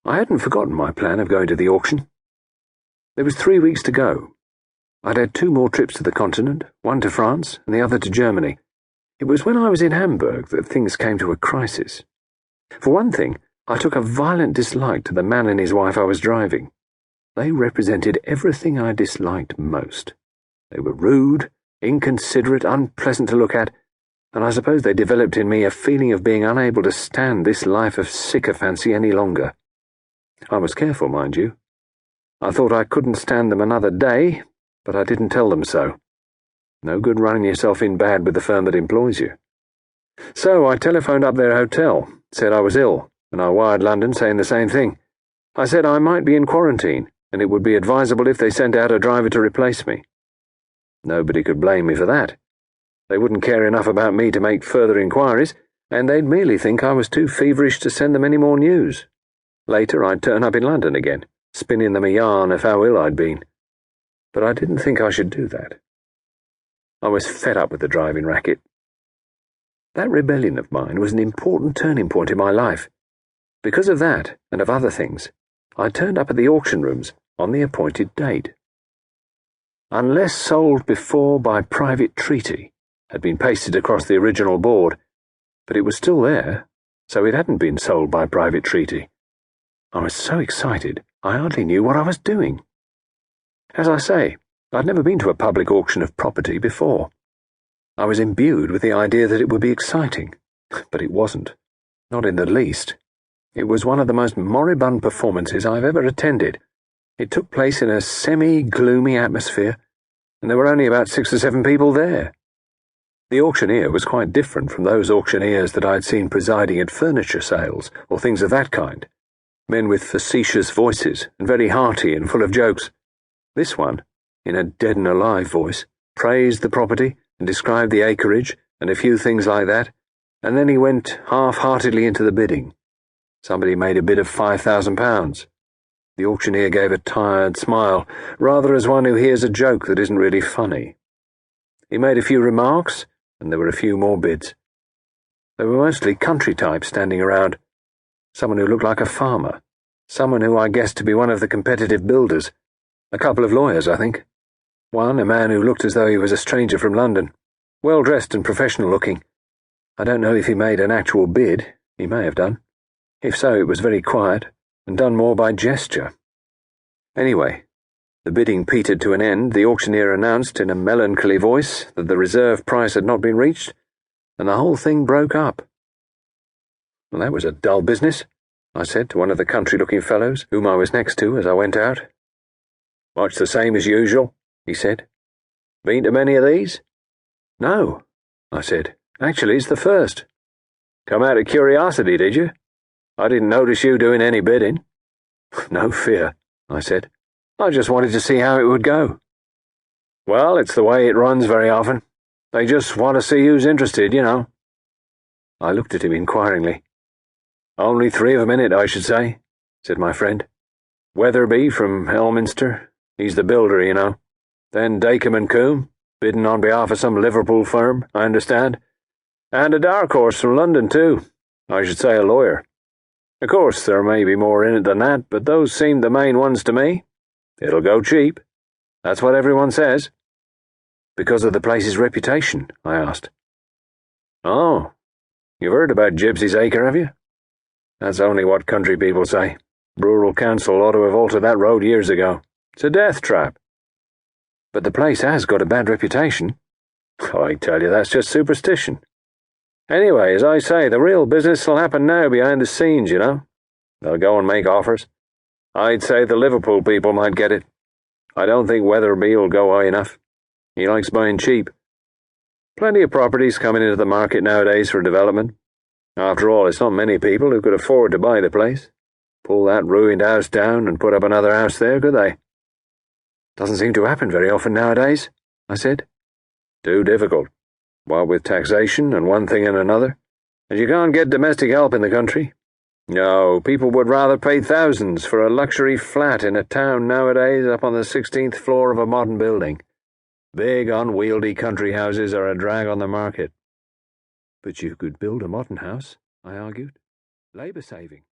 I hadn't forgotten my plan of going to the auction. There was 3 weeks to go. I'd had 2 more trips to the continent, one to France and the other to Germany. It was when I was in Hamburg that things came to a crisis. For one thing, I took a violent dislike to the man and his wife I was driving. They represented everything I disliked most. They were rude, inconsiderate, unpleasant to look at, and I suppose they developed in me a feeling of being unable to stand this life of sycophancy any longer. I was careful, mind you. I thought I couldn't stand them another day, but I didn't tell them so. No good running yourself in bad with the firm that employs you. So I telephoned up their hotel, said I was ill, and I wired London saying the same thing. I said I might be in quarantine, and it would be advisable if they sent out a driver to replace me. Nobody could blame me for that. They wouldn't care enough about me to make further inquiries, and they'd merely think I was too feverish to send them any more news. Later I'd turn up in London again, spinning them a yarn of how ill I'd been. But I didn't think I should do that. I was fed up with the driving racket. That rebellion of mine was an important turning point in my life. Because of that, and of other things, I turned up at the auction rooms on the appointed date. Unless sold before by private treaty, had been pasted across the original board, but it was still there, so it hadn't been sold by private treaty. I was so excited, I hardly knew what I was doing. As I say, I'd never been to a public auction of property before. I was imbued with the idea that it would be exciting, but it wasn't, not in the least. It was one of the most moribund performances I've ever attended. It took place in a semi-gloomy atmosphere, and there were only about 6 or 7 people there. The auctioneer was quite different from those auctioneers that I'd seen presiding at furniture sales or things of that kind. Men with facetious voices and very hearty and full of jokes. This one, in a dead and alive voice, praised the property and described the acreage and a few things like that, and then he went half-heartedly into the bidding. Somebody made a bid of £5,000. The auctioneer gave a tired smile, rather as one who hears a joke that isn't really funny. He made a few remarks, and there were a few more bids. There were mostly country types standing around. Someone who looked like a farmer, someone who I guessed to be one of the competitive builders, a couple of lawyers, I think. One, a man who looked as though he was a stranger from London, well-dressed and professional-looking. I don't know if he made an actual bid. He may have done. If so, it was very quiet, and done more by gesture. Anyway, the bidding petered to an end. The auctioneer announced in a melancholy voice that the reserve price had not been reached, and the whole thing broke up. Well, that was a dull business, I said to one of the country-looking fellows, whom I was next to as I went out. Much the same as usual, he said. Been to many of these? No, I said. Actually, it's the first. Come out of curiosity, did you? I didn't notice you doing any bidding. No fear, I said. I just wanted to see how it would go. Well, it's the way it runs very often. They just want to see who's interested, you know. I looked at him inquiringly. Only 3 of them in it, I should say, said my friend. Weatherby from Elminster, he's the builder, you know. Then Dacomb and Coombe, bidding on behalf of some Liverpool firm, I understand. And a dark horse from London, too. I should say a lawyer. Of course, there may be more in it than that, but those seem the main ones to me. It'll go cheap. That's what everyone says. Because of the place's reputation, I asked. Oh, you've heard about Gypsy's Acre, have you? That's only what country people say. Rural Council ought to have altered that road years ago. It's a death trap. But the place has got a bad reputation. I tell you, that's just superstition. Anyway, as I say, the real business will happen now behind the scenes, you know. They'll go and make offers. I'd say the Liverpool people might get it. I don't think Weatherby will go high enough. He likes buying cheap. Plenty of properties coming into the market nowadays for development. After all, it's not many people who could afford to buy the place. Pull that ruined house down and put up another house there, could they? Doesn't seem to happen very often nowadays, I said. Too difficult. What with taxation and one thing and another. And you can't get domestic help in the country. No, people would rather pay thousands for a luxury flat in a town nowadays up on the 16th floor of a modern building. Big, unwieldy country houses are a drag on the market. But you could build a modern house, I argued. Labour saving.